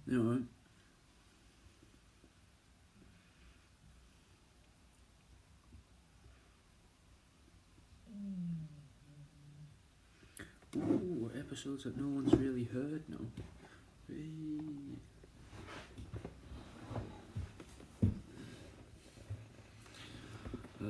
You know. Ooh, episodes that no one's really heard now. Hey. Wait.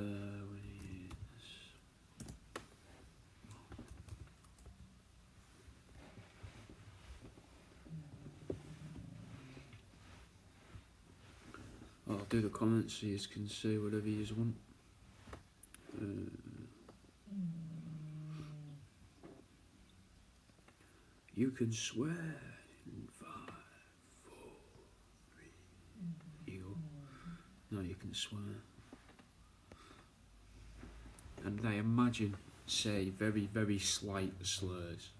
I'll do the comments so you can say whatever you want. You can swear in 5, 4, 3. You go. No, you can swear. And I imagine say very, very slight slurs.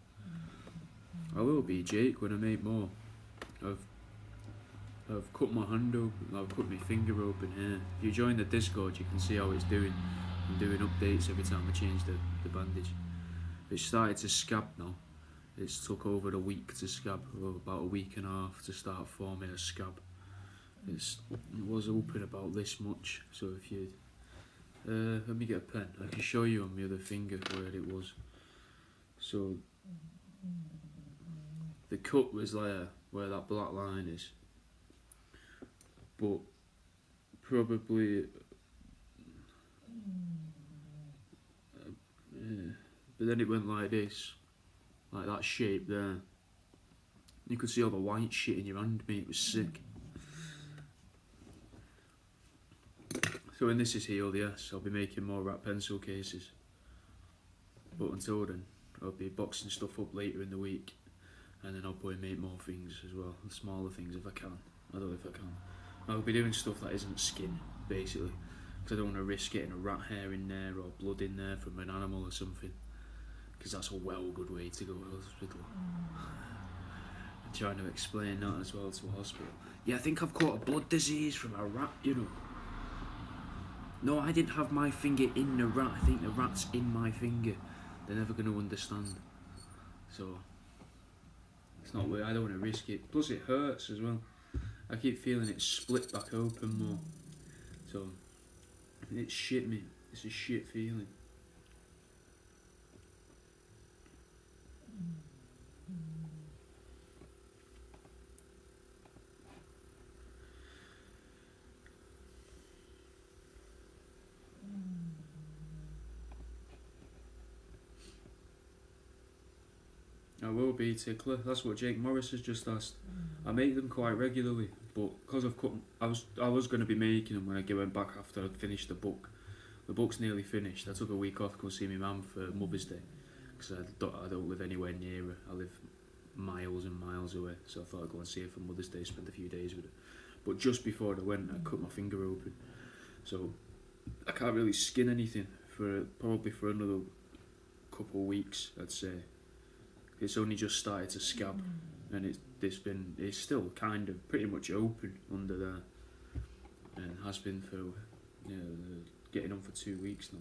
I will be, Jake, when I make more. I've cut my hand open, I've cut my finger open here. If you join the Discord, you can see how it's doing. I'm doing updates every time I change the bandage. It's started to scab now. It's took over a week to scab, or about a week and a half to start forming a scab. It was open about this much, so if you... let me get a pen, I can show you on my other finger where it was. So, the cut was there, where that black line is. But, probably... but then it went like this. Like that shape there. You could see all the white shit in your hand, mate. It was sick. So when this is healed, yes, I'll be making more rat pencil cases. But until then, I'll be boxing stuff up later in the week. And then I'll probably make more things as well. Smaller things if I can. I don't know if I can. I'll be doing stuff that isn't skin, basically. Because I don't want to risk getting a rat hair in there or blood in there from an animal or something. Because that's a well good way to go to the hospital. I'm trying to explain that as well to a hospital. Yeah, I think I've caught a blood disease from a rat, you know. No, I didn't have my finger in the rat. I think the rat's in my finger. They're never going to understand. So, it's not weird. I don't want to risk it. Plus it hurts as well. I keep feeling it split back open more. So, it's shit, mate. It's a shit feeling. I will be tickler. That's what Jake Morris has just asked. I make them quite regularly, but because I've cut, I was going to be making them when I went back after I'd finished the book. The book's nearly finished. I took a week off to go see my mum for Mother's Day because I don't live anywhere near her. I live miles and miles away, so I thought I'd go and see her for Mother's Day, spend a few days with her. But just before I went, I cut my finger open, so I can't really skin anything for probably for another couple of weeks, I'd say. It's only just started to scab, and it's still kind of pretty much open under there, and has been for getting on for 2 weeks now.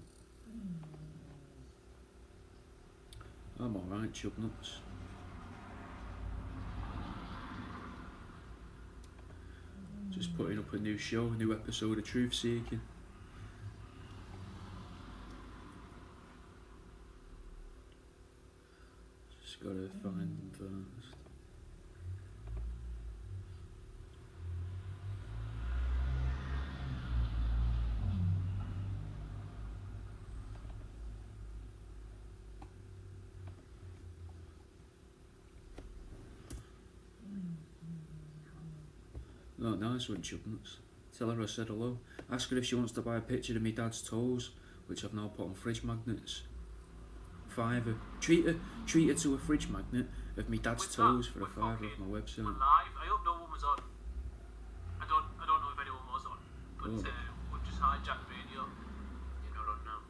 I'm alright, chub nuts. Just putting up a new show, a new episode of Truth Seeking. Just gotta find them first. Oh, nice one, chub nuts. Tell her I said hello. Ask her if she wants to buy a picture of me dad's toes, which I've now put on fridge magnets. £5. Treat her to a fridge magnet of me dad's toes for a £5 off my website. Live. I hope no one was on. I don't know if anyone was on, but we've just hijacked radio. You're not on now.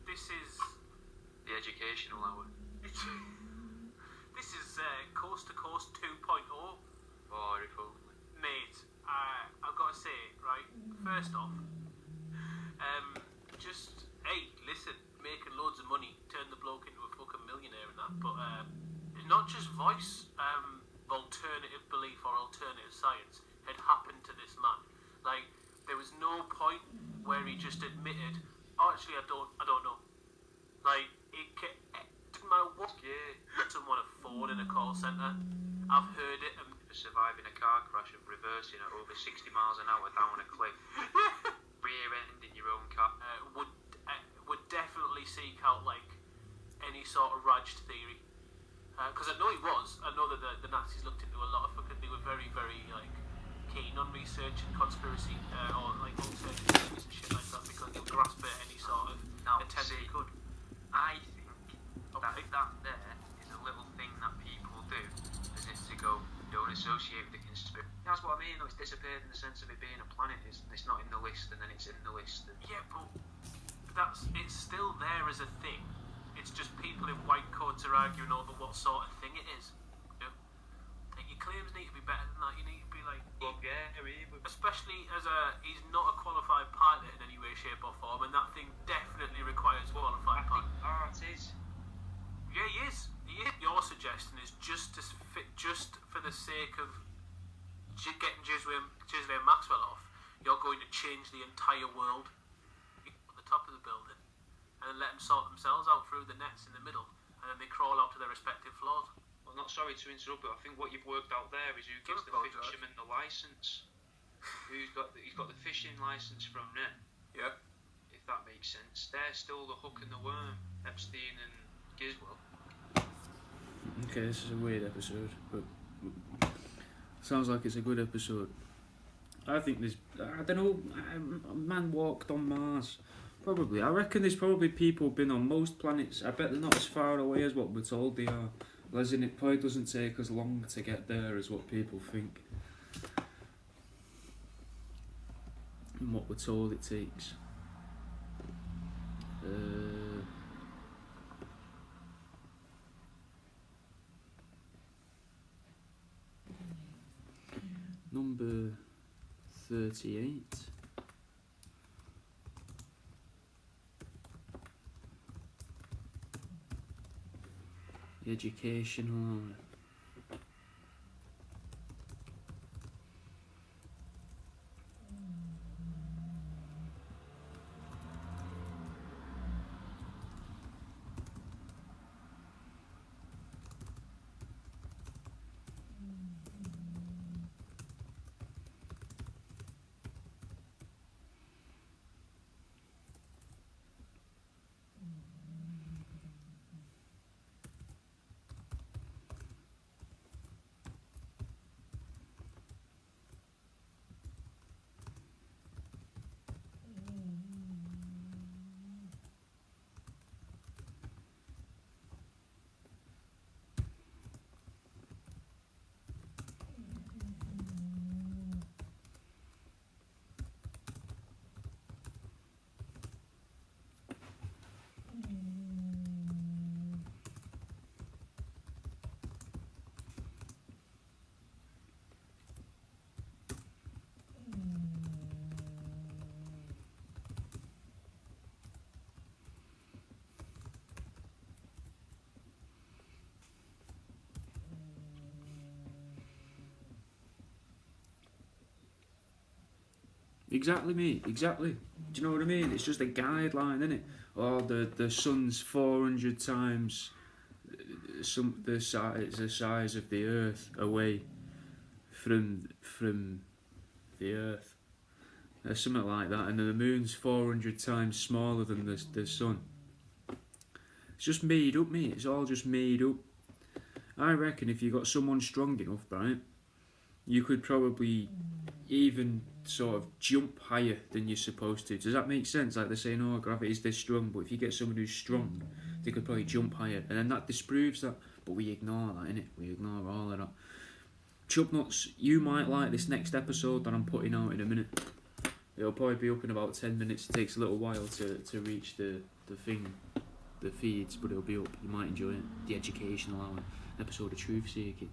This is the educational hour. This is Coast to Coast 2.0. Oh, if only. Mate, I've got to say, right, first off, just, hey, listen, making loads of money, turn the bloke into a fucking millionaire and that, but not just voice, alternative belief or alternative science had happened to this man. Like, there was no point where he just admitted, oh, actually, I don't know. Like, it didn't matter what someone a phone in a call centre. I've heard it. For surviving a car crash and reversing at over 60 miles an hour down a cliff, rear-ending your own car. Would definitely seek out like any sort of Raj theory, because I know he was. I know that the Nazis looked into a lot of fucking. They were very, very like keen on research and conspiracy or like alternative theories and shit like that, because they'll grasp at any sort of attempt they could. I think that there is a little thing that people do, as if to go, don't associate with the conspiracy. That's what I mean. It's disappeared in the sense of it being a planet. It's not in the list, and then it's in the list. Yeah, but it's still there as a thing. It's just people in white coats are arguing over what sort of thing it is. You know? Like, your claims need to be better than that. You need to be like, especially as he's not a qualified pilot in any way, shape or form, and that thing definitely requires a qualified pilot. Art is. Yeah, he is. Your suggestion is just for the sake of getting Ghislaine Maxwell off, you're going to change the entire world at the top of the building and then let them sort themselves out through the nets in the middle, and then they crawl out to their respective floors. Well, not sorry to interrupt, but I think what you've worked out there is who gives the fisherman the license. He's got the fishing license from them. Yeah. If that makes sense. They're still the hook and the worm, Epstein and Giswell. Okay, this is a weird episode, but sounds like it's a good episode. I think there's, I don't know, a man walked on Mars. Probably. I reckon there's probably people been on most planets. I bet they're not as far away as what we're told they are. As in, it probably doesn't take as long to get there as what people think. And what we're told it takes. Number 38. Educational. Exactly, mate. Exactly. Do you know what I mean? It's just a guideline, isn't it? Or the sun's 400 times the size of the Earth away from the Earth. Or something like that. And then the moon's 400 times smaller than the sun. It's just made up, mate. It's all just made up. I reckon if you got someone strong enough, right, you could probably even sort of jump higher than you're supposed to. Does that make sense? Like they're saying, oh, gravity's this strong, but if you get someone who's strong, they could probably jump higher, and then that disproves that. But we ignore that, innit? We ignore all of that. Chuck Nuts, you might like this next episode that I'm putting out in a minute. It'll probably be up in about 10 minutes. It takes a little while to reach the feeds, but it'll be up. You might enjoy it. The educational hour, episode of Truth Seeking.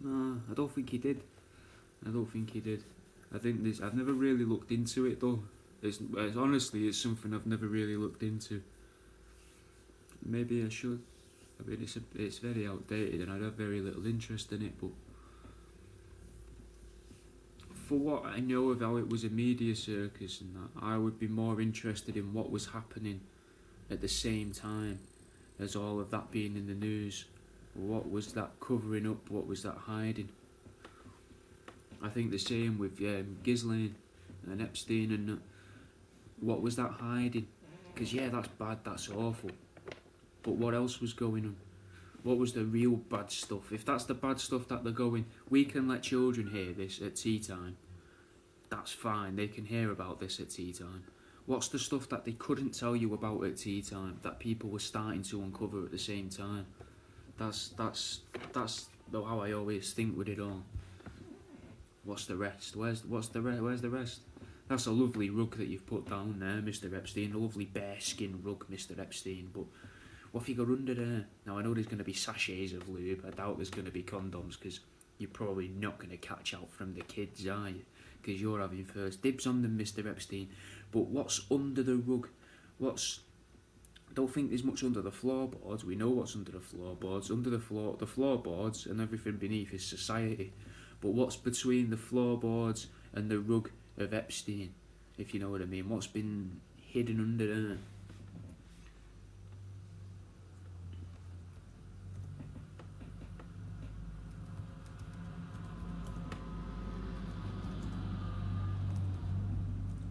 No, I don't think he did. I don't think he did. I think this. I've never really looked into it though. It's honestly, it's something I've never really looked into. Maybe I should. I mean, it's very outdated, and I'd have very little interest in it. But for what I know of how it was a media circus and that, I would be more interested in what was happening at the same time as all of that being in the news. What was that covering up? What was that hiding? I think the same with Ghislaine and Epstein and that. What was that hiding? Because yeah, that's bad, that's awful. But what else was going on? What was the real bad stuff? If that's the bad stuff that they're going, we can let children hear this at tea time. That's fine, they can hear about this at tea time. What's the stuff that they couldn't tell you about at tea time that people were starting to uncover at the same time? That's how I always think with it all. What's the rest? Where's the rest? That's a lovely rug that you've put down there, Mr. Epstein. A lovely bearskin rug, Mr. Epstein. But what have you got under there? Now I know there's going to be sachets of lube. I doubt there's going to be condoms because you're probably not going to catch out from the kids, are you? Because you're having first dibs on them, Mr. Epstein. But what's under the rug? I don't think there's much under the floorboards. We know what's under the floorboards. Under the floorboards and everything beneath is society. But what's between the floorboards and the rug of Epstein, if you know what I mean? What's been hidden under there?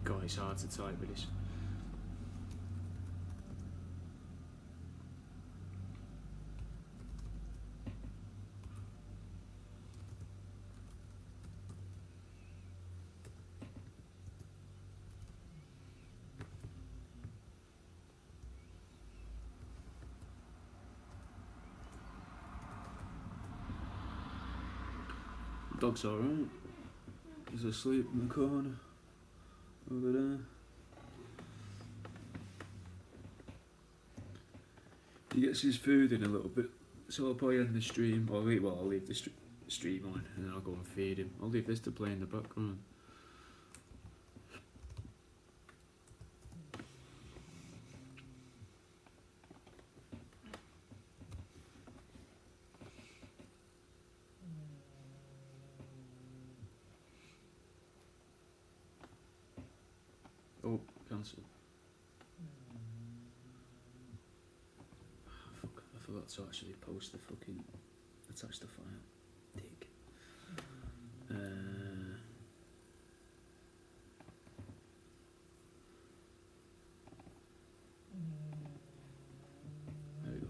God, it's hard to type with this. Dog's alright. He's asleep in the corner. Over there. He gets his food in a little bit, so I'll probably end the stream. I'll leave the stream on and then I'll go and feed him. I'll leave this to play in the background. Oh, cancel. Fuck, I forgot to actually post the fucking... attach the file. Dick. There we go.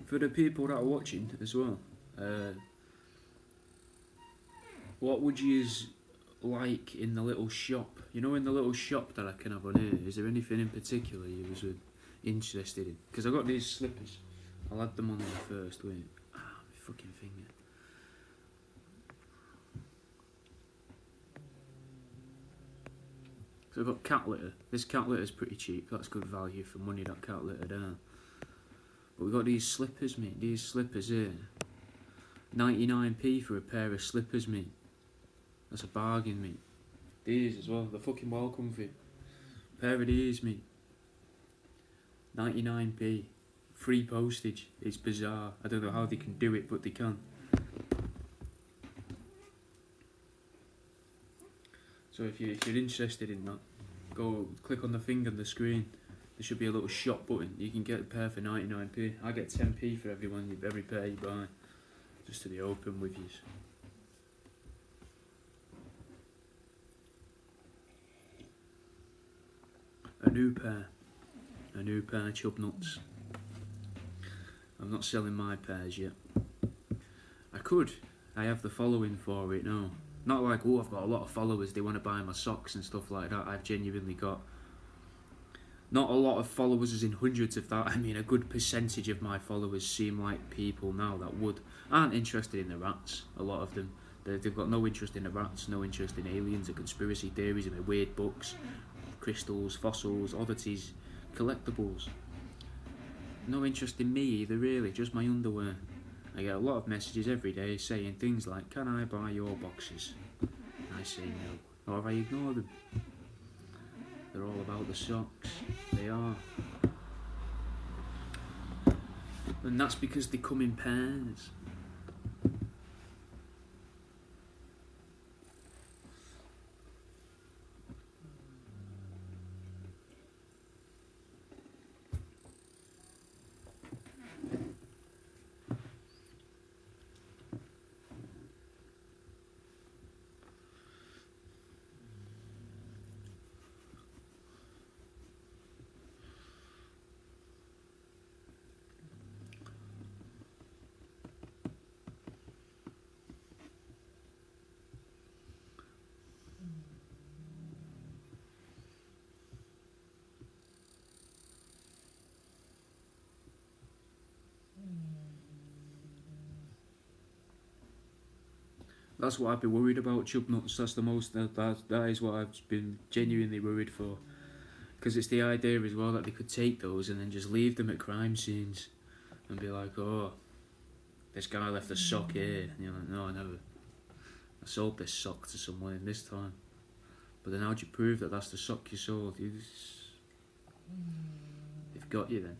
For the people that are watching as well, what would you like in the little shop? You know, in the little shop that I can have on here, is there anything in particular you was interested in? Because I got these slippers. I'll add them on there first, wait. Ah, my fucking finger. So I've got cat litter. This cat litter is pretty cheap. That's good value for money, that cat litter there. But we got these slippers, mate. These slippers here. 99p for a pair of slippers, mate. That's a bargain, mate. These as well. They're fucking well comfy. Pair of these, mate. 99p. Free postage. It's bizarre. I don't know how they can do it, but they can. So if you're interested in that, go click on the thing on the screen. There should be a little shop button. You can get a pair for 99p. I get 10p for every pair you buy, just to be open with you. A new pair of chub nuts. I'm not selling my pairs yet. I could. I have the following for it now. Not like, oh, I've got a lot of followers, they want to buy my socks and stuff like that. I've genuinely got not a lot of followers as in hundreds of that. I mean, a good percentage of my followers seem like people now that aren't interested in the rats. A lot of them, they've got no interest in the rats, no interest in aliens or conspiracy theories and weird books, crystals, fossils, oddities, collectibles. No interest in me either, really, just my underwear. I get a lot of messages every day saying things like, can I buy your boxes? I say no, or I ignore them. They're all about the socks. They are. And that's because they come in pairs. That's what I've been worried about, chub nuts. That's the most. That is what I've been genuinely worried for, because it's the idea as well that they could take those and then just leave them at crime scenes, and be like, oh, this guy left a sock here, and you're like, no, I never. I sold this sock to someone in this time. But then how'd you prove that that's the sock you sold? They've got you then.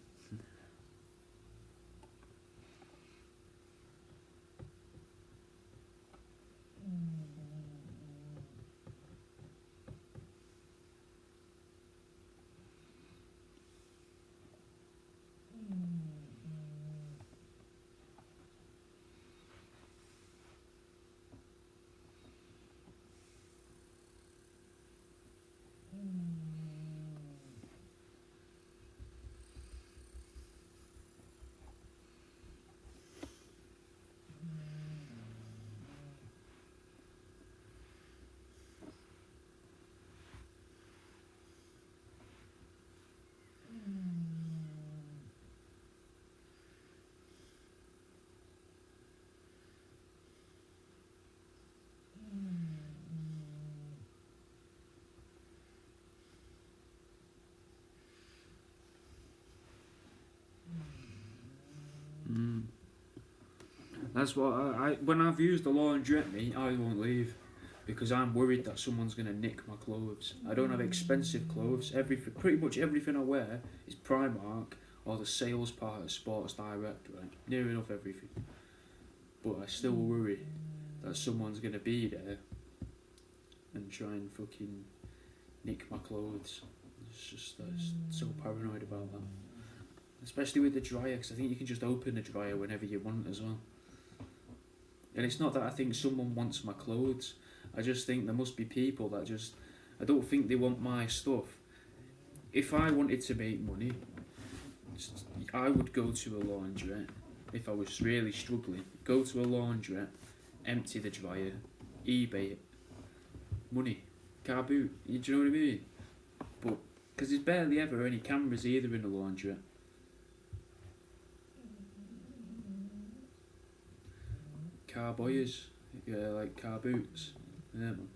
That's what I when I've used the laundrette, I won't leave, because I'm worried that someone's gonna nick my clothes. I don't have expensive clothes. Pretty much everything I wear is Primark or the sales part of Sports Direct, right? Near enough everything. But I still worry that someone's gonna be there and try and fucking nick my clothes. It's just so paranoid about that. Especially with the dryer, because I think you can just open the dryer whenever you want as well. And it's not that I think someone wants my clothes. I just think there must be people that I don't think they want my stuff. If I wanted to make money, I would go to a laundrette. If I was really struggling, go to a laundrette, empty the dryer, eBay it. Money. Car boot. Do you know what I mean? But, because there's barely ever any cameras either in a laundrette. Car boyers, like car boots. Yeah, man.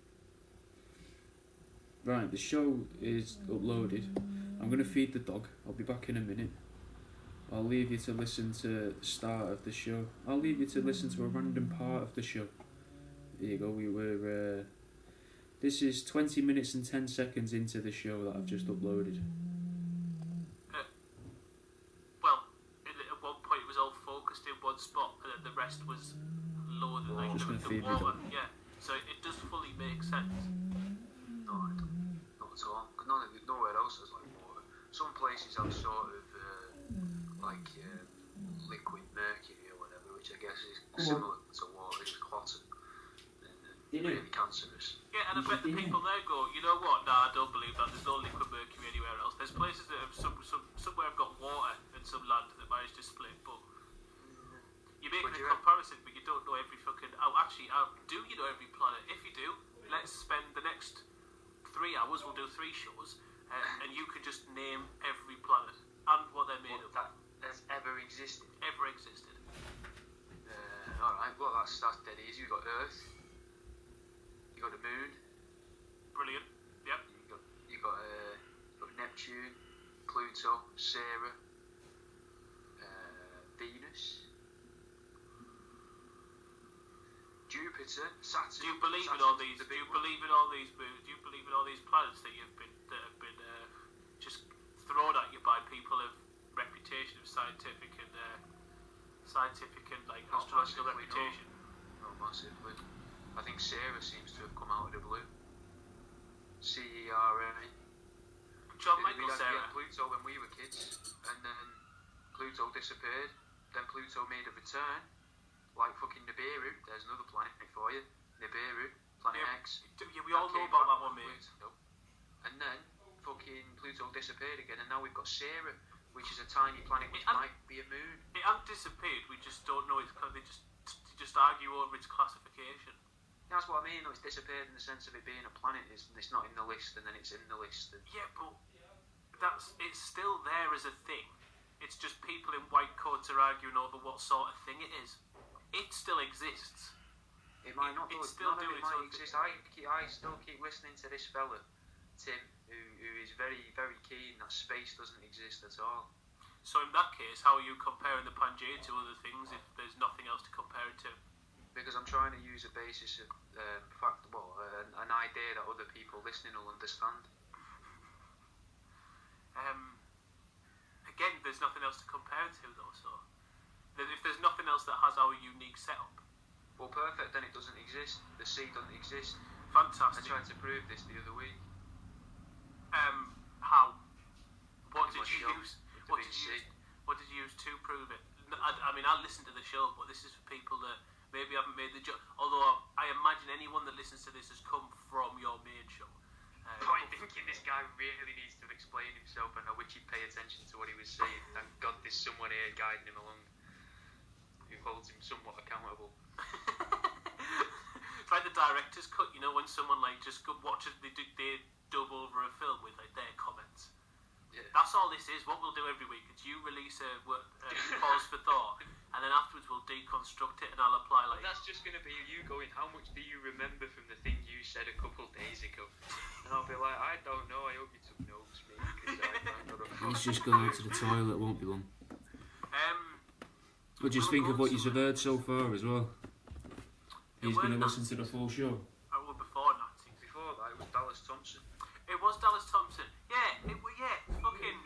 Right, the show is uploaded. I'm gonna feed the dog. I'll be back in a minute. I'll leave you to listen to the start of the show. I'll leave you to listen to a random part of the show. There you go. This is 20 minutes and 10 seconds into the show that I've just uploaded. Well, at one point it was all focused in one spot, and the rest was lower than like the water. Yeah, so it does fully make sense. No, not at all. Nowhere else is like water. Some places places have sort of like liquid mercury or whatever, which I guess is similar to water, is clotted and really cancerous. Yeah, and I bet the people there go, you know what? Nah, I don't believe that. There's no liquid mercury anywhere else. There's places that have somewhere have got water and some land that managed to split, but you're making a comparison, but you don't know every fucking. Do you know every planet? If you do, let's spend the next 3 hours. We'll do 3 shows, and you can just name every planet and what they're made of. That has ever existed. Ever existed. All right. Well, that's dead easy. You got Earth. You got the Moon. Brilliant. Yep. You got Neptune, Pluto, Sarah, Venus, Jupiter, Saturn. Do you believe in all these? Do you believe in all these moons? Do you believe in all these planets that have been just thrown at you by people of reputation, of scientific and like Not astrological massively, reputation? No, massively. I think Sarah seems to have come out of the blue. CERA. John We Michael had Sarah. Pluto when we were kids, and then Pluto disappeared. Then Pluto made a return, like fucking Nibiru. There's another planet for you, Nibiru, Planet X. Yeah, we all know about that one, mate. Pluto. And then fucking Pluto disappeared again, and now we've got Sarah, which is a tiny planet which might be a moon. It hasn't disappeared. We just don't know its. They just argue over its classification. That's what I mean. Though. It's disappeared in the sense of it being a planet. It's not in the list, and then it's in the list. And Yeah, but it's still there as a thing. It's just people in white coats are arguing over what sort of thing it is. It still exists. it might not. It's Though. still None of doing it might its own exist. I still keep listening to this fella, Tim, who is very, very keen that space doesn't exist at all. So in that case, how are you comparing the Pangaea to other things if there's nothing else to compare it to? Because I'm trying to use a basis of an idea that other people listening will understand. Again, there's nothing else to compare it to though, so if there's nothing else that has our unique setup. Well, perfect, then it doesn't exist. The sea doesn't exist. I Fantastic. tried to prove this the other week. How? What In did my you shop use? with the What big did you sea. use? What did you use to prove it? I mean, I listened to the show, but this is for people that maybe haven't made the joke. Although I imagine anyone that listens to this has come from your main show. I'm thinking this guy really needs to explain himself, and I wish he'd pay attention to what he was saying. Thank God there's someone here guiding him along who holds him somewhat accountable. It's like the director's cut, you know, when someone like just watches they dub over a film with like their comments. Yeah. That's all this is. What we'll do every week is you release a pause for thought, and then afterwards we'll deconstruct it, and I'll apply like. That's just going to be you going, how much do you remember from the thing you said a couple days ago? And I'll be like, I don't know, I hope you took notes, mate, because I don't know. He's just going out to the toilet, won't be long. But just think of what you've heard so far as well. He's going to listen to the full show. Well, before Nazi. Before that, it was Dallas Thompson. It was Dallas Thompson. Yeah, fucking.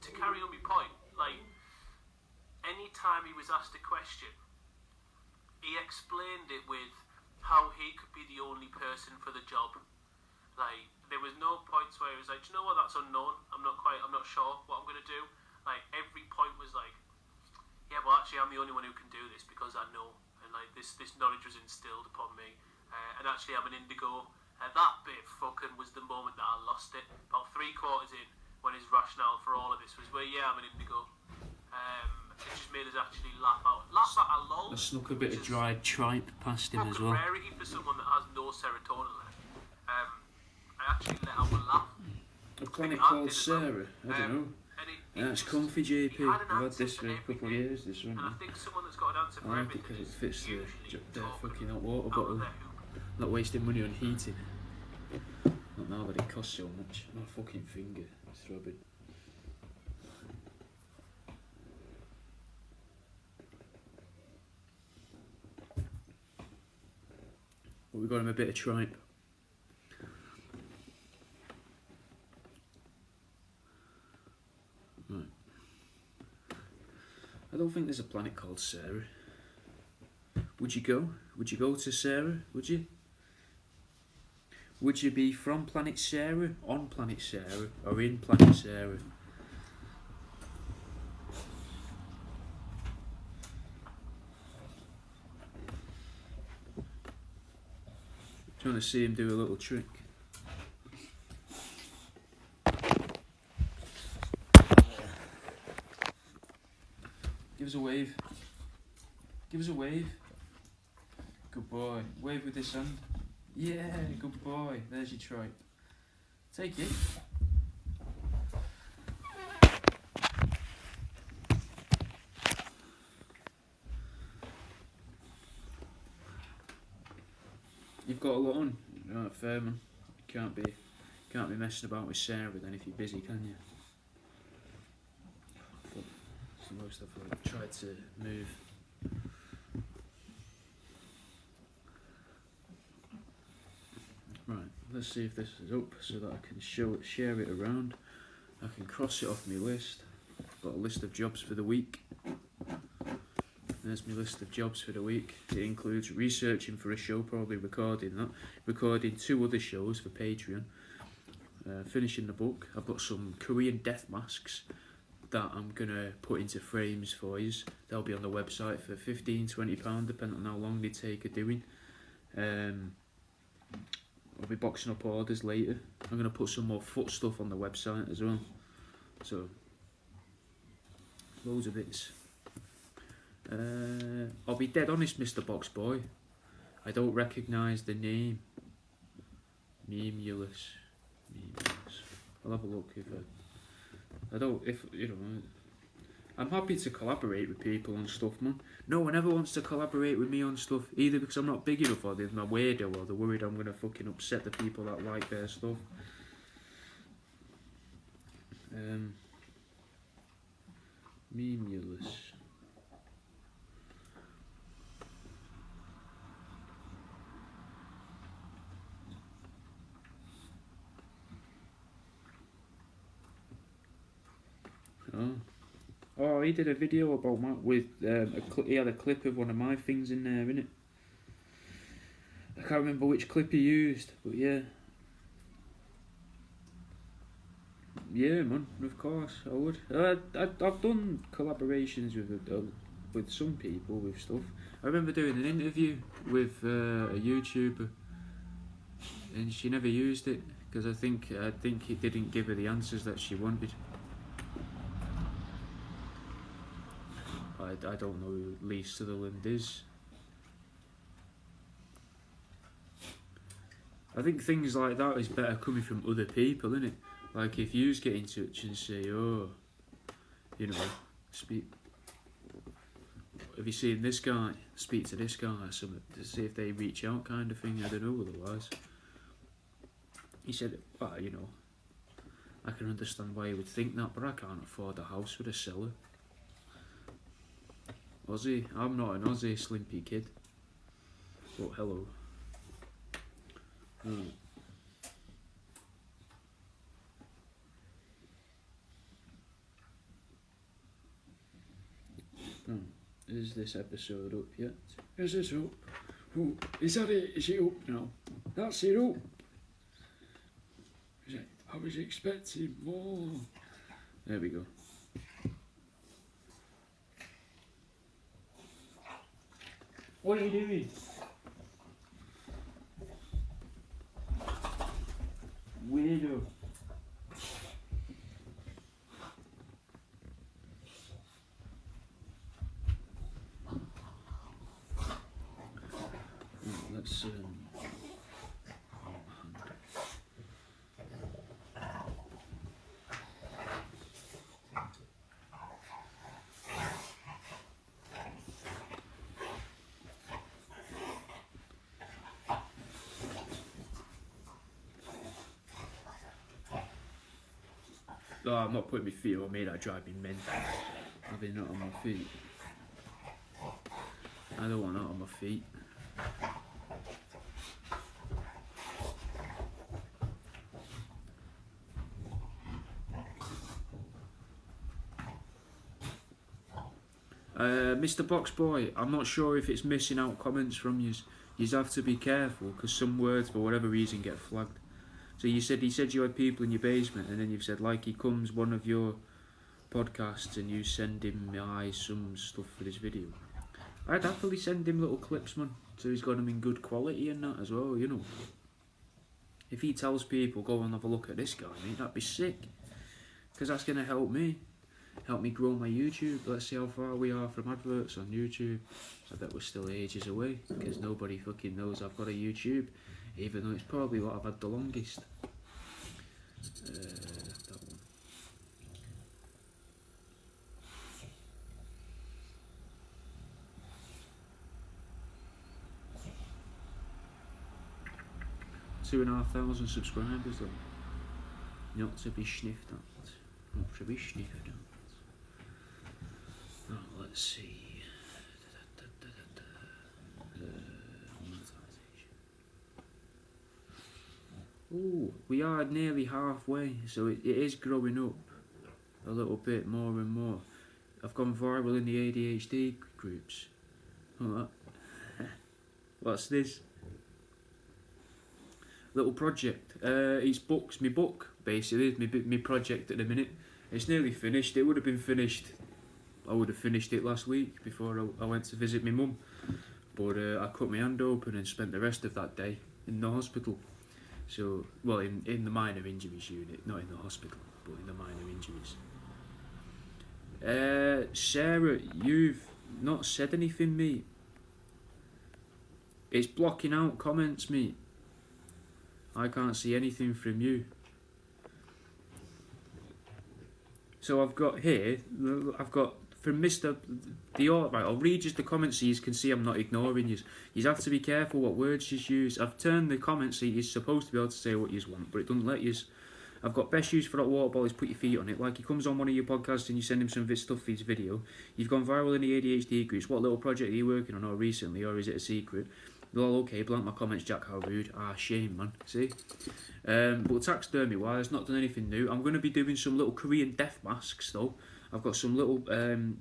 To carry on my point, like, any time he was asked a question, he explained it with how he could be the only person for the job. Like, there was no points where he was like, do you know what, that's unknown. I'm not sure what I'm going to do. Like, every point was like, yeah, well, actually, I'm the only one who can do this because I know. And, like, this knowledge was instilled upon me. And actually, I'm an indigo. That bit fucking was the moment that I lost it. About 3/4 in, when his rationale for all of this was, well, yeah, I'm an indigo. It just made us actually laugh out. Laugh at a lol. I snuck a bit of dried tripe past him as Fucking well. rarity for someone that has no serotonin left. I actually let out a laugh. A planet I called did as well. Sarah, I don't know. And Yeah, it's just- comfy, JP. he had an I've had answer this for a everything. couple of years, this one. And I think someone that's got an answer for I like it everything because it is fits the usually talking fucking hot water out of bottle. their hoop. Not wasting money on heating. Not now that it costs so much. My fucking finger is throbbing. But we got him a bit of tripe. Right. I don't think there's a planet called Sarah. Would you go? Would you go to Sarah? Would you? Would you be from Planet Sarah, on Planet Sarah, or in Planet Sarah? Do you want to see him do a little trick? Give us a wave. Give us a wave. Good boy. Wave with this hand. Yeah, good boy. There's your tripe. Take it. You've got a lot on. Right, fair man. You can't be messing about with Sarah then if you're busy, can you? It's the most I've tried to move. Right, let's see if this is up so that I can share it around. I can cross it off my list. Got a list of jobs for the week. There's my list of jobs for the week. It includes researching for a show, probably recording that, recording 2 other shows for Patreon, finishing the book. I've got some Korean death masks that I'm going to put into frames for you. They'll be on the website for £15-20 depending on how long they take of doing. I'll be boxing up orders later. I'm going to put some more foot stuff on the website as well. So, loads of bits. I'll be dead honest, Mr. Box Boy. I don't recognise the name. Memulous. I'll have a look if I don't. If you know, I'm happy to collaborate with people on stuff, man. No one ever wants to collaborate with me on stuff, either because I'm not big enough, or they're my weirdo, or they're worried I'm gonna fucking upset the people that like their stuff. Memulous. Oh, he did a video about my with he had a clip of one of my things in there, innit? I can't remember which clip he used, but yeah. Yeah, man, of course I would. I've done collaborations with some people with stuff. I remember doing an interview with a YouTuber, and she never used it because I think it didn't give her the answers that she wanted. I don't know who Lee Sutherland is. I think things like that is better coming from other people, innit? Like if you get in touch and say, oh, you know, have you seen this guy? Speak to this guy or something to see if they reach out, kind of thing. I don't know otherwise. He said, well, you know, I can understand why you would think that, but I can't afford a house with a cellar. Aussie, I'm not an Aussie slimpy kid. But hello. Right. Is this episode up yet? Is it up? Oh, is that it? Is it up now? That's it up. Is it? I was expecting more. There we go. What are you doing? Weirdo. Let's No, I'm not putting my feet on me, that drive me mental. Having that on my feet. I don't want that on my feet. Mr. Box Boy, I'm not sure if it's missing out comments from you. You have to be careful because some words, for whatever reason, get flagged. So he said you had people in your basement, and then you've said like he comes one of your podcasts and you send him some stuff for this video. I'd happily send him little clips, man, so he's got them in good quality and that as well, you know. If he tells people, go and have a look at this guy, mate, that'd be sick. Because that's going to help me grow my YouTube. Let's see how far we are from adverts on YouTube. I bet we're still ages away, because nobody fucking knows I've got a YouTube, even though it's probably what I've had the longest. That one. Two and a half thousand subscribers though. Not to be sniffed at. Not to be sniffed at. Oh, let's see. Oh, we are nearly halfway, so it is growing up a little bit more and more. I've gone viral in the ADHD groups. Oh, what's this? Little project. It's books. My book, basically, my project at the minute. It's nearly finished. It would have been finished. I would have finished it last week before I went to visit my mum. But I cut my hand open and spent the rest of that day in the hospital. So, well, in the minor injuries unit, not in the hospital, but in the minor injuries. Sarah, you've not said anything, mate. It's blocking out comments, mate. I can't see anything from you. So I've got from Mr. Right, I'll read just the comments so you can see I'm not ignoring you. You have to be careful what words you use. I've turned the comments so you're supposed to be able to say what you want, but it doesn't let you. I've got best use for that water bottle is put your feet on it. Like he comes on one of your podcasts and you send him some of his stuff for his video. You've gone viral in the ADHD groups. What little project are you working on or recently, or is it a secret? Well, okay, blank my comments, Jack, how rude. Ah, shame, man. See? But taxidermy-wise, not done anything new. I'm going to be doing some little Korean death masks, though. I've got some little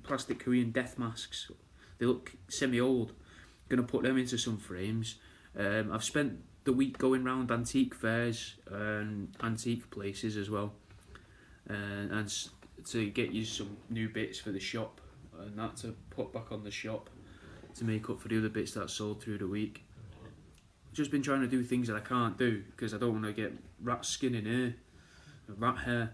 plastic Korean death masks. They look semi-old. Going to put them into some frames. I've spent the week going round antique fairs and antique places as well. And to get you some new bits for the shop. And that to put back on the shop. To make up for the other bits that sold through the week. Just been trying to do things that I can't do because I don't want to get rat skin in here, rat hair.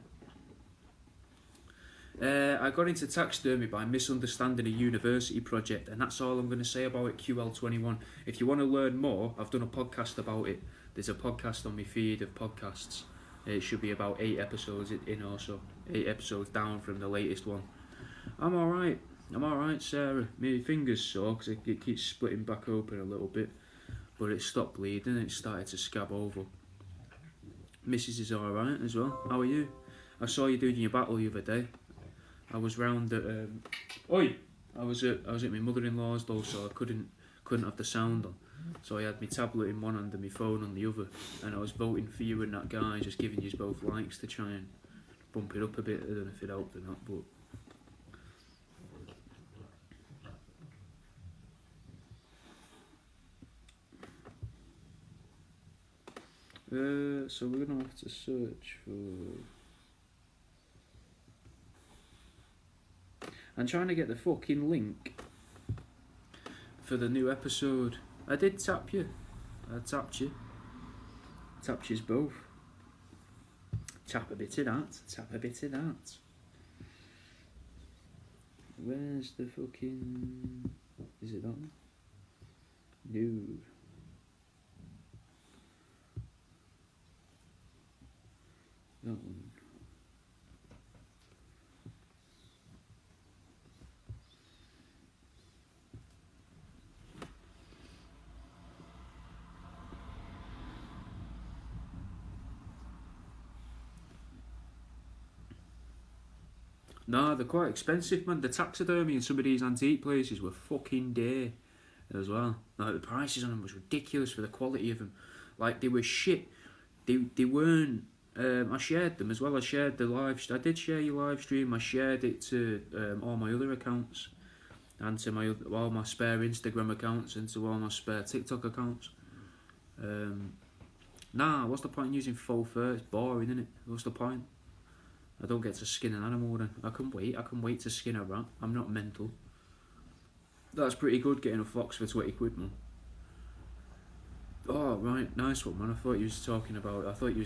I got into taxidermy by misunderstanding a university project, and that's all I'm going to say about it. QL21. If you want to learn more, I've done a podcast about it. There's a podcast on my feed of podcasts. It should be about 8 episodes in also. 8 episodes down from the latest one. I'm alright, Sarah. My finger's sore because it keeps splitting back open a little bit. But it stopped bleeding and it started to scab over. Mrs. is alright as well. How are you? I saw you doing your battle the other day. I was round at... I was at my mother-in-law's though, so I couldn't have the sound on. So I had my tablet in one hand and my phone on the other. And I was voting for you and that guy, just giving you both likes to try and bump it up a bit. I don't know if it helped or not, but... So we're gonna have to search for... I'm trying to get the fucking link for the new episode. I did tap you. I tapped you. Tapped yous both. Tap a bit of that. Tap a bit of that. Where's the fucking... Is it that one? No. That one. No, they're quite expensive, man. The taxidermy in some of these antique places were fucking dear as well. Like, the prices on them was ridiculous for the quality of them. Like, they were shit. They weren't... I shared them as well. I shared the live... I did share your live stream. I shared it to all my other accounts. and to my all my spare Instagram accounts and to all my spare TikTok accounts. Nah, what's the point in using faux fur? It's boring, isn't it? What's the point? I don't get to skin an animal then. I can wait to skin a rat. I'm not mental. That's pretty good, getting a fox for 20 quid, man. Oh, right, nice one, man. I thought you was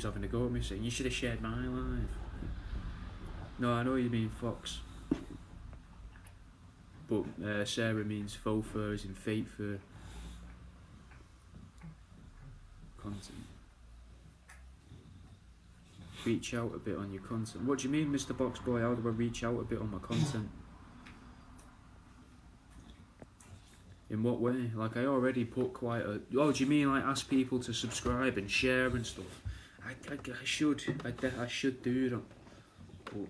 having a go at me, saying you should have shared my life. No, I know you mean fox. But Sarah means faux fur as in fake fur. Content. Reach out a bit on your content. What do you mean, Mr. Box Boy? How do I reach out a bit on my content? In what way? Like, I already put quite a... Oh, do you mean like ask people to subscribe and share and stuff? I should do that. But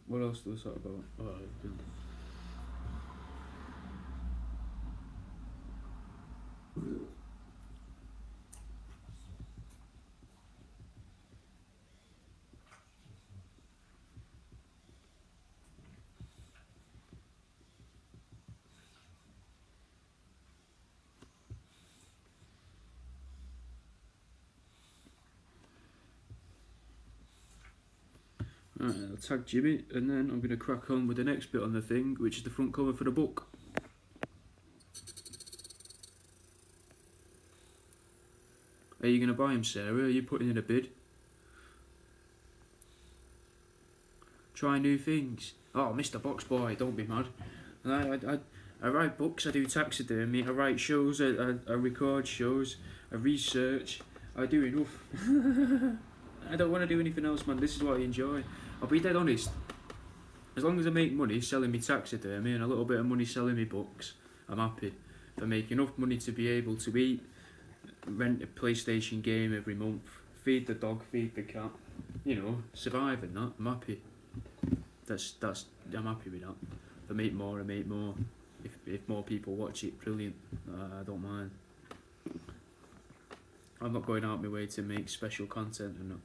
what else do I talk about? Oh, Alright, I'll tag Jimmy and then I'm going to crack on with the next bit on the thing, which is the front cover for the book. Are you going to buy him, Sarah? Are you putting in a bid? Try new things. Oh, Mr. Box Boy, don't be mad. I write books, I do taxidermy, I write shows, I record shows, I research, I do enough. I don't want to do anything else, man. This is what I enjoy. I'll be dead honest. As long as I make money selling me taxidermy and a little bit of money selling me books, I'm happy. If I make enough money to be able to eat, rent a PlayStation game every month, feed the dog, feed the cat, survive and that, I'm happy. I'm happy with that. If I make more, I make more. If more people watch it, brilliant. I don't mind. I'm not going out my way to make special content and that.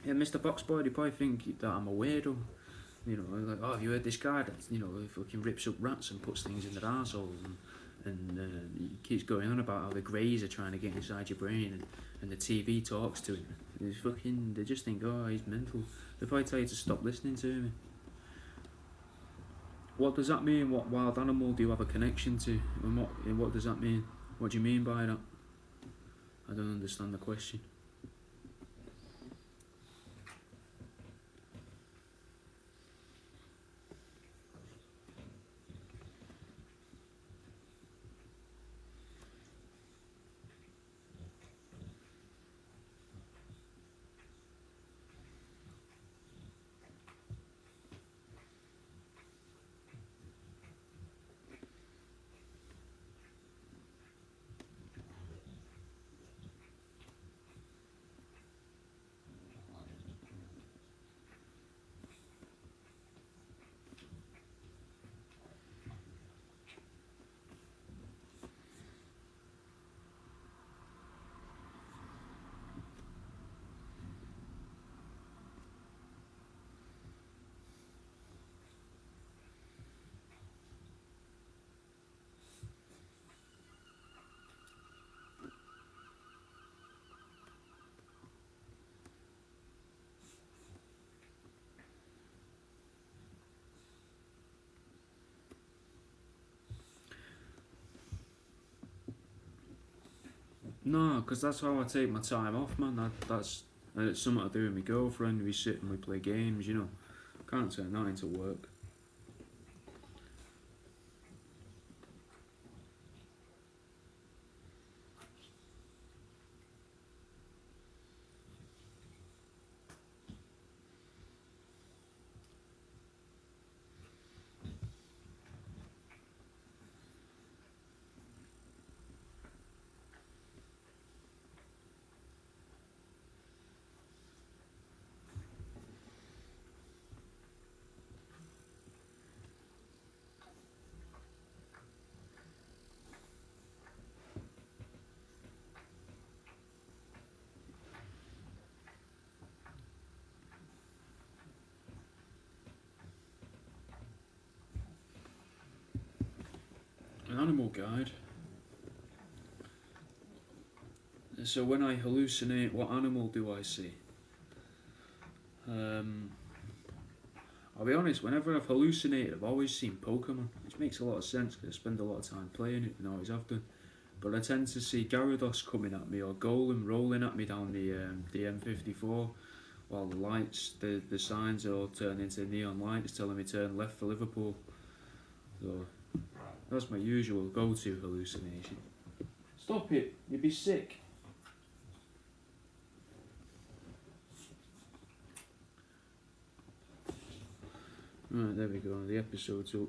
Yeah, Mr. Boxboy, they probably think that I'm a weirdo. Like, oh, have you heard this guy that, fucking rips up rats and puts things in their arseholes and he keeps going on about how the greys are trying to get inside your brain and the TV talks to him. They just think, oh, he's mental. They probably tell you to stop listening to me. What does that mean? What wild animal do you have a connection to? And what does that mean? What do you mean by that? I don't understand the question. No, because that's how I take my time off, man. And it's something I do with my girlfriend. We sit and we play games, Can't turn that into work. guide. So when I hallucinate, what animal do I see? I'll be honest, whenever I've hallucinated, I've always seen Pokemon, which makes a lot of sense because I spend a lot of time playing it and always have done. But I tend to see Gyarados coming at me or Golem rolling at me down the M54 while the lights, the signs are all turning into neon lights telling me turn left for Liverpool. So that's my usual go-to hallucination. Stop it, you'd be sick. Right, there we go, the episode's up.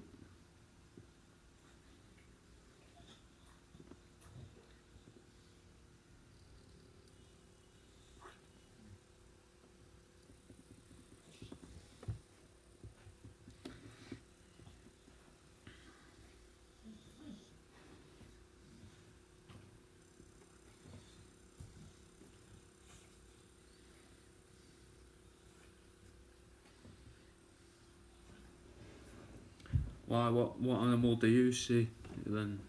Why? What animal do you see? Then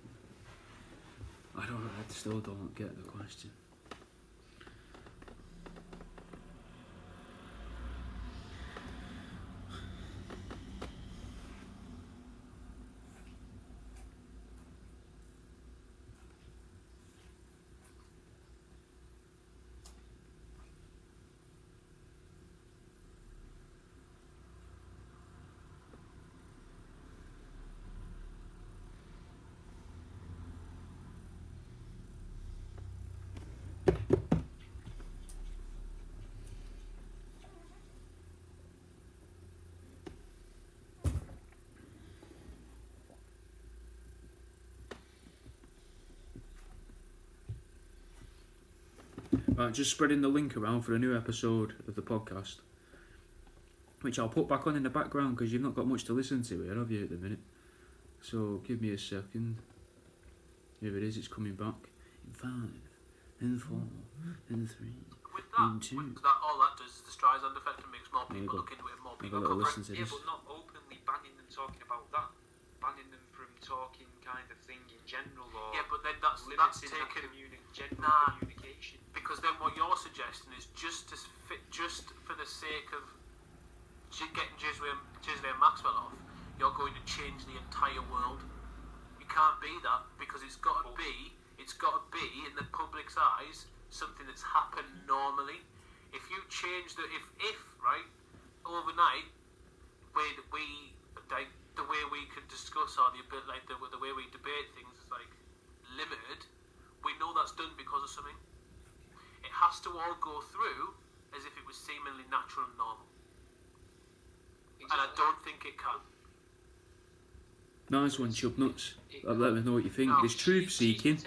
I still don't get the question. Right, just spreading the link around for a new episode of the podcast, which I'll put back on in the background because you've not got much to listen to here, have you, at the minute? So give me a second. Here it is, it's coming back. In 5, in 4, in 3, in 2. With that, all that does is the Streisand effect and makes more people look into it and more people Have a little cover listen it. to Yeah, this. but not openly banning them talking about that. Banning them from talking kind of thing in general, or Yeah, but then that's limiting that taken. general Nah. communication. Because then what you're suggesting is just for the sake of getting Gisway and Maxwell off, you're going to change the entire world. You can't be that because it's got to be in the public's eyes something that's happened normally. If you change if right overnight, the way we could discuss or the way we debate things is like limited. We know that's done because of something. It has to all go through as if it was seemingly natural and normal. And I don't think it can. Nice one, Chubnuts. Let me know what you think. There's Truth Seeking.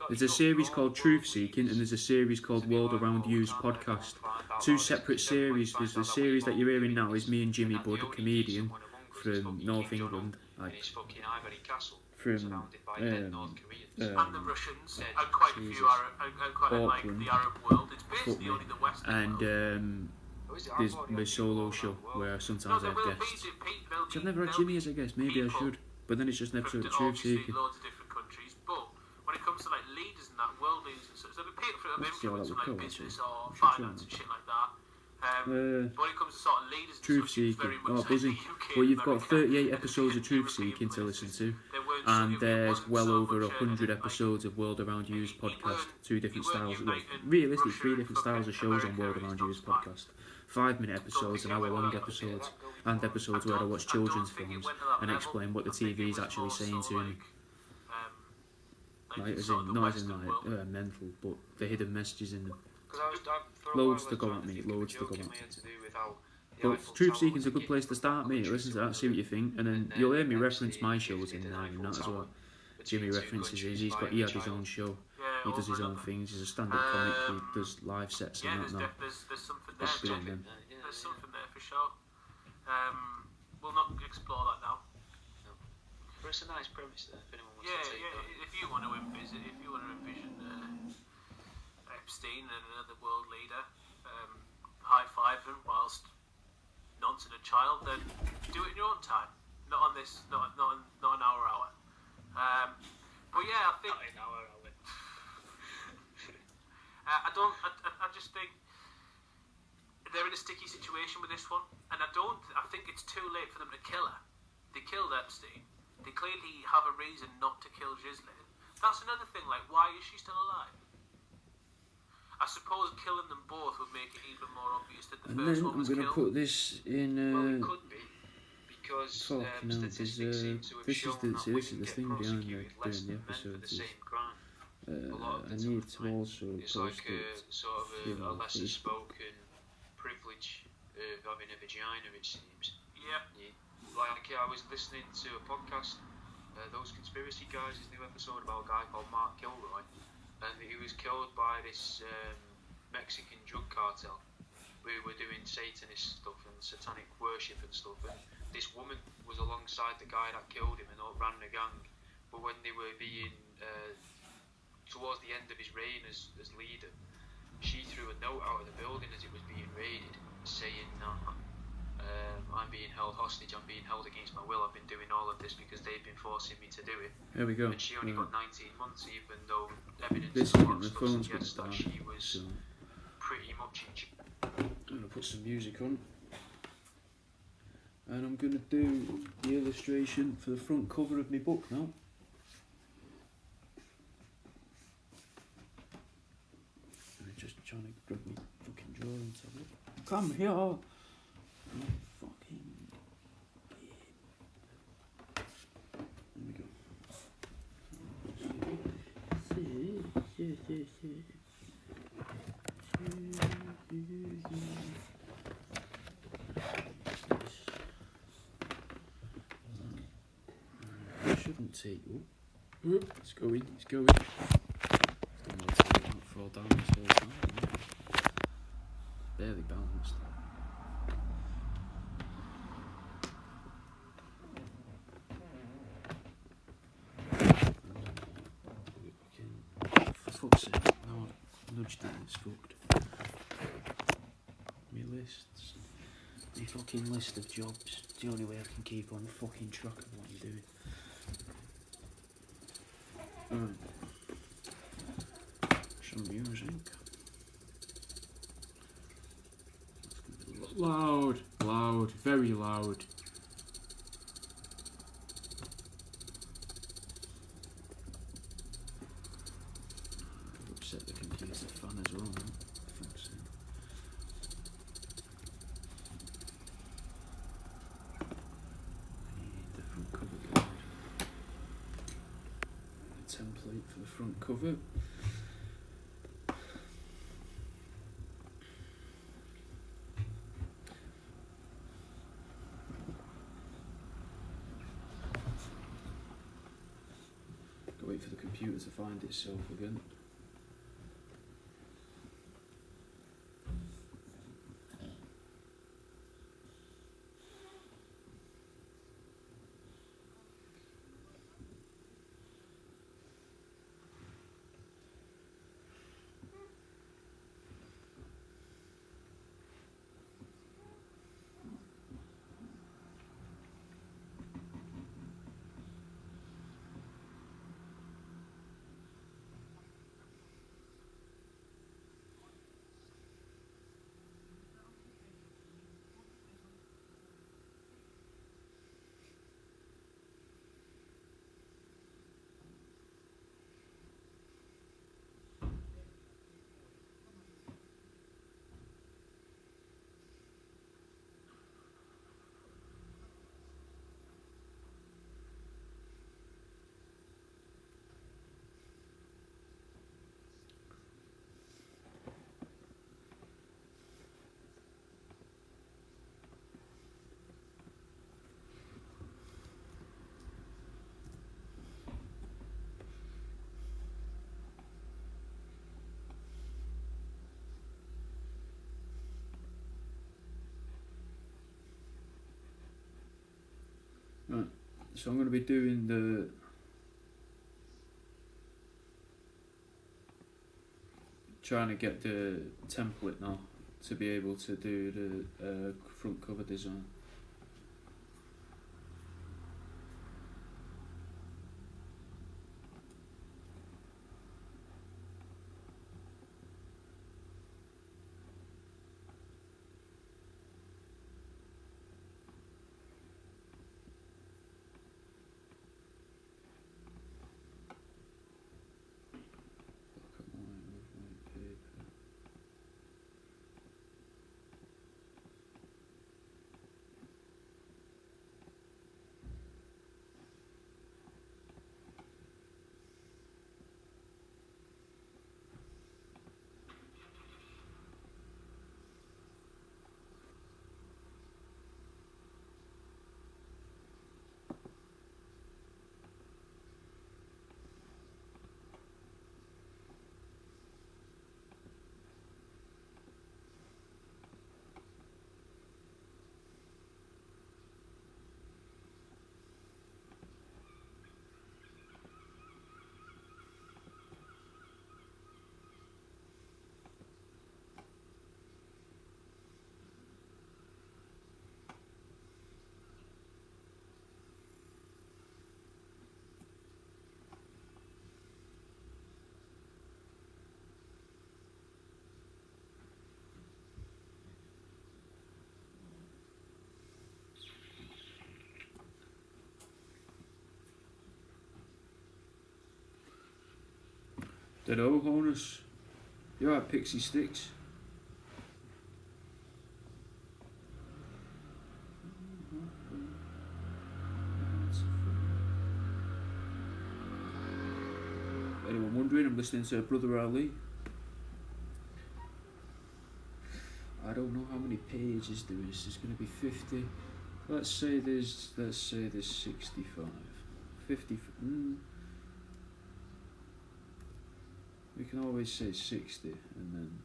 There's a series called Truth Seeking, and there's a series called World Around You's podcast. Two separate series. There's the series that you're hearing now is me and Jimmy Budd, a comedian from North England, like from And the Russians and quite a few like the Arab world. It's basically only the Western world. and there's my solo show where sometimes I have guests. So I've never had Jimmy as a guest. Maybe I should, but then it's just an episode of Truth Seeking. Loads of different countries, but when it comes to like leaders and that, world leaders and stuff, so the people from influence in like business or finance and shit like that. But when it comes to sort of leaders and Truth stuff, it's Seeking. very much like Busy. the UK Well, and you've got America. 38 episodes of Truth Seeking to listen to, and there's well over 100 episodes of World Around You's podcast. Two different styles. Well, realistically, 3 different styles of shows on World Around You's podcast. 5-minute episodes, an hour-long episodes, and episodes where I watch children's films and explain what the TV is actually saying to me. Like, as in, not as in like mental, but the hidden messages in them. Loads to go at, mate. Loads to go at. But Truth Seeking's a good place to start, mate. Listen to that, see what you think, and then you'll hear me reference my shows in there and that as well. Jimmy references his. He had his own show. He does his own things. He's a stand-up comic. He does live sets and that now. There's something That's there. good on them. There's something there for sure. We'll not explore that now. But it's a nice premise there, if anyone wants Yeah, to take that. if you want to envision Epstein and another world leader high-five him whilst nonsense a child, then do it in your own time. Not on this, not an hour. But yeah, I think Not in our alley. I just think they're in a sticky situation with this one, and I think it's too late for them to kill her. They killed Epstein. They clearly have a reason not to kill Ghislaine. That's another thing. Like, why is she still alive? I suppose killing them both would make it even more obvious that the And first then one I'm was going to killed. put this in. Well, it could be, because Fuck, no, there's, statistics seem to have this is shown the- that see, this is women the get thing behind me prosecuted less doing the than men for episodes the is, same crime. A lot of I the need time, to also it's post like it. sort of you know, a lesser Facebook. spoken privilege of having a vagina, it seems. Yeah. Like, I was listening to a podcast, Those Conspiracy Guys, his new episode about a guy called Mark Kilroy, and he was killed by this Mexican drug cartel who were doing Satanist stuff and satanic worship and stuff, and this woman was alongside the guy that killed him and all ran the gang. But when they were being towards the end of his reign as leader, she threw a note out of the building as it was being raided saying that I'm being held hostage, I'm being held against my will, I've been doing all of this because they've been forcing me to do it. There we go. And she only Right. got 19 months, even though evidence This and is a lot of the stuff phone's suggests got that that, she was so pretty much in jail. I'm going to put some music on. And I'm going to do the illustration for the front cover of my book now. I'm just trying to grab me fucking drawing tablet. Come here! Oh, fucking... There we go. It shouldn't take. Oh, it's going, it's going. Don't know to not fall down this whole time. Barely balanced. For fuck's sake, no, I nudged it, it's fucked. My lists. My fucking list of jobs. It's the only way I can keep on fucking track of what I'm doing. Right. Some music. Loud, loud, very loud. I've upset the computer fan as well now. Fuck's sake. I need the front cover guide. A template for the front cover. Gotta wait for the computer to find itself again. Right, so I'm going to be doing the trying to get the template now to be able to do the front cover design. Dunno, Honus. You're at Pixie Sticks. Anyone wondering, I'm listening to Brother Ali. I don't know how many pages there is. There's going to be 50. Let's say there's 65. 50. We can always say 60 and then.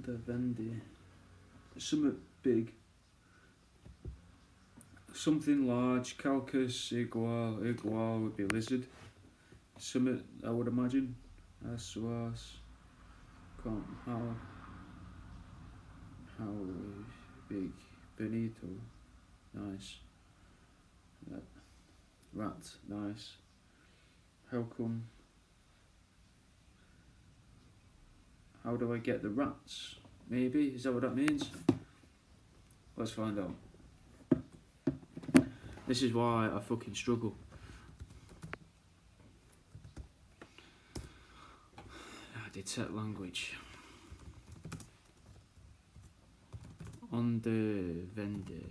The Vendi. Something big. Something large. Calcus, igual would be lizard. Something, I would imagine. Aswas. How big? Benito. Nice. Rat. Nice. How come? How do I get the rats? Maybe? Is that what that means? Let's find out. This is why I fucking struggle. Detect language. On the vendor.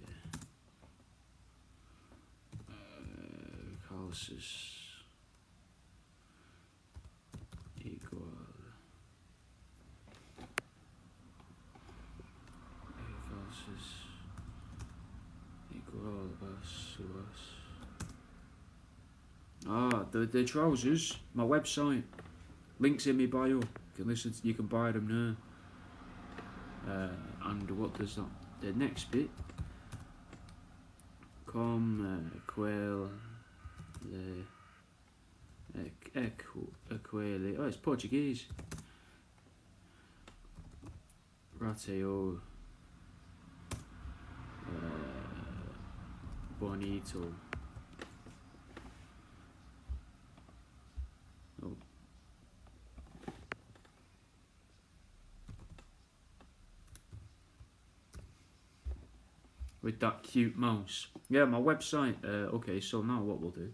Houses. Equal. Ah, the trousers. My website. Links in my bio. You can listen. You can buy them now. And what does that? The next bit. Quail. Aquele. Oh, it's Portuguese. Rateo. Bonito. Oh. With that cute mouse. Yeah, my website. Okay, so now what we'll do.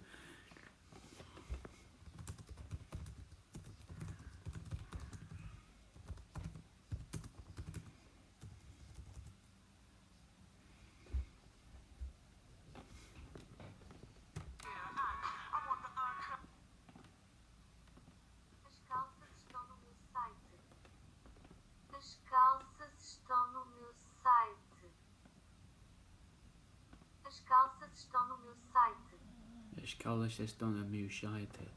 As calças estão no meu site. As calças estão no meu site.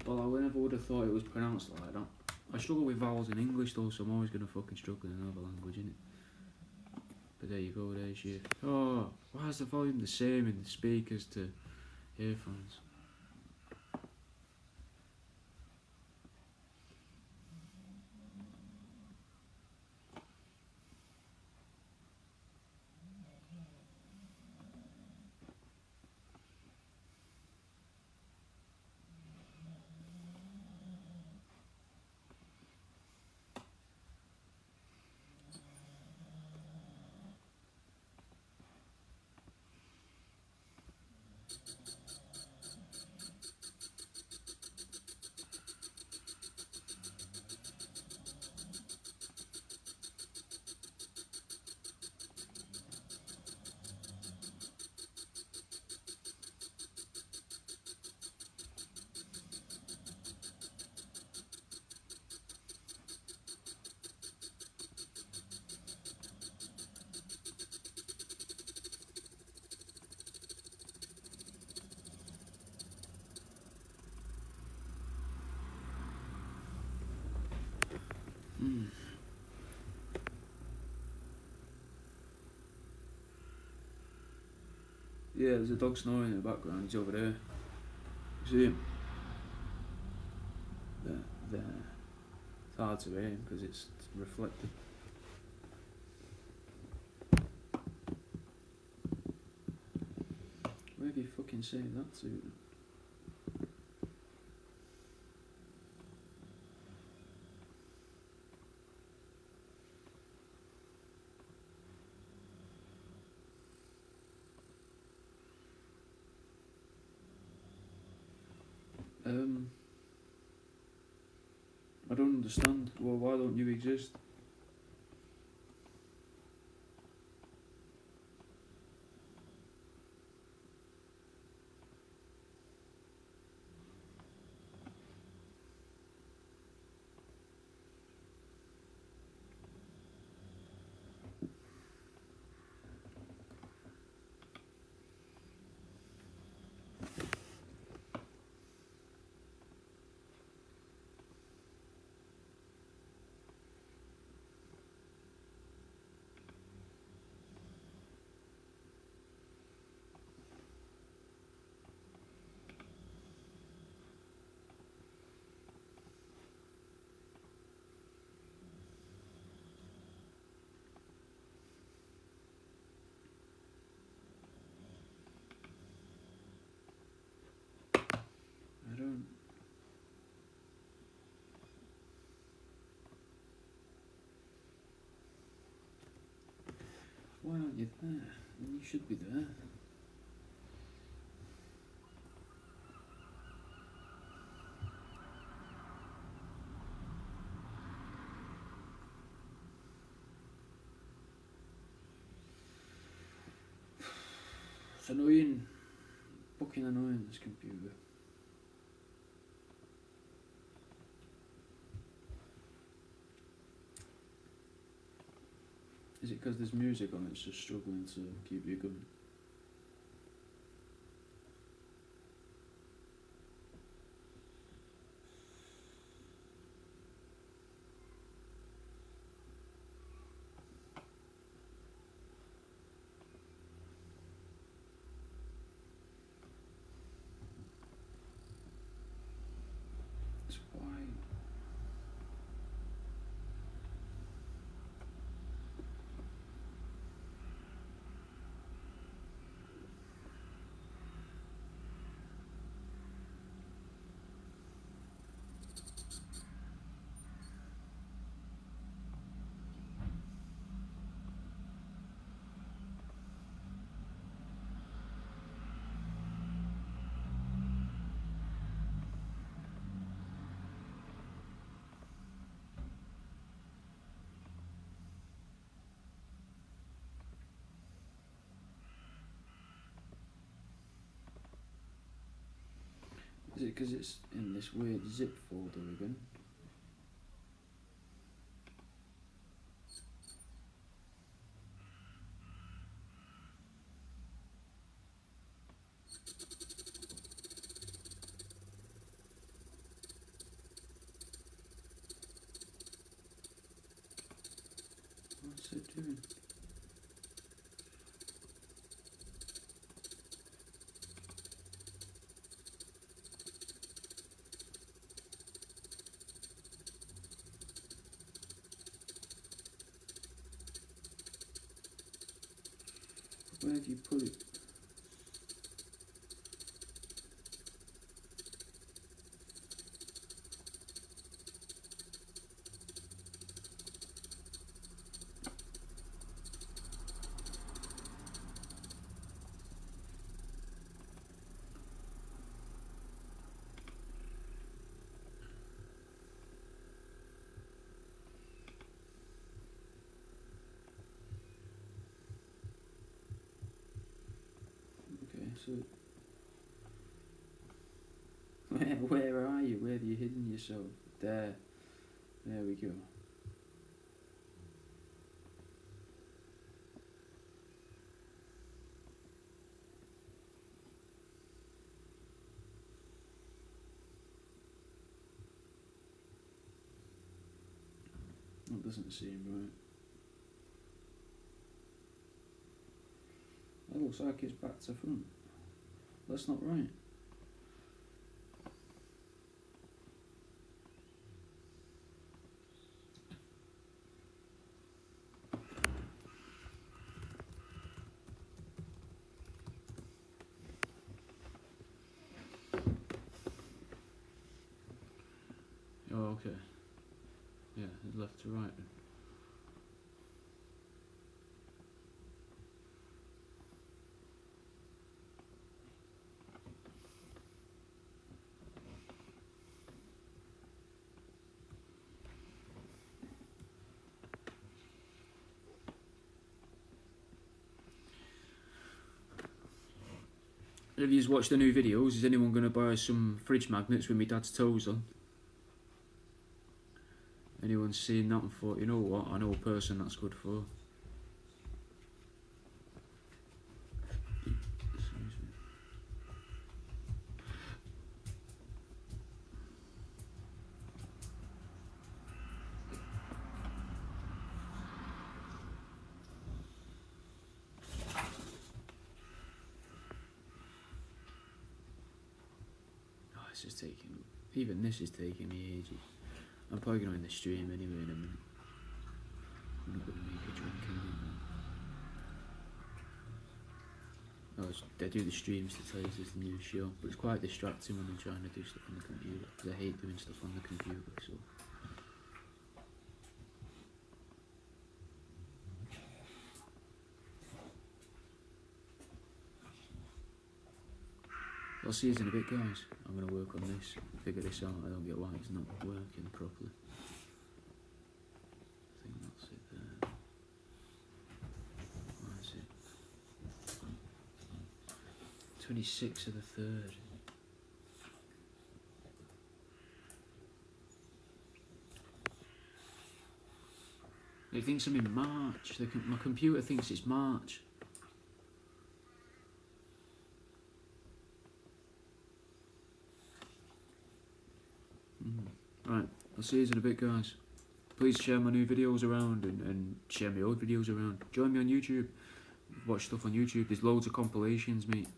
Well, I never would have thought it was pronounced like that. I struggle with vowels in English though, so I'm always going to fucking struggle in another language, innit? But there you go, there's you. Oh, why is the volume the same in the speakers to earphones? Yeah, there's a dog snoring in the background. He's over there. You see him? There. It's hard to hear him because it's reflected. Where have you fucking saved that to? I don't understand. Well, why don't you exist? I don't. Why aren't you there? You should be there. It's annoying. Fucking annoying, this computer. Is it because there's music on it's just struggling to keep you going? It's why. Is it because it's in this weird zip folder again? What's it doing? Where have you put it? Okay, so where are you? Where have you hidden yourself? There we go. doesn't seem right. That looks like it's back to front. That's not right. Oh, okay. Yeah, left to right. Have you watched the new videos? Is anyone going to buy some fridge magnets with my dad's toes on? Anyone seen that and thought, you know what, I know a person that's good for? Oh, this is taking, even this is taking me ages. I'm probably going to end the stream anyway in a minute. I'm not going to make a drink anymore. I do the streams to tell you there's a new show, but it's quite distracting when I'm trying to do stuff on the computer, because I hate doing stuff on the computer, so... I'll see you in a bit, guys. I'm going to work on this, figure this out. I don't get why it's not working properly. I think that's it there. Why is it? 26th of the 3rd. It thinks I'm in March. My computer thinks it's March. Right, I'll see you in a bit, guys. Please share my new videos around and share my old videos around. Join me on YouTube. Watch stuff on YouTube. There's loads of compilations, mate.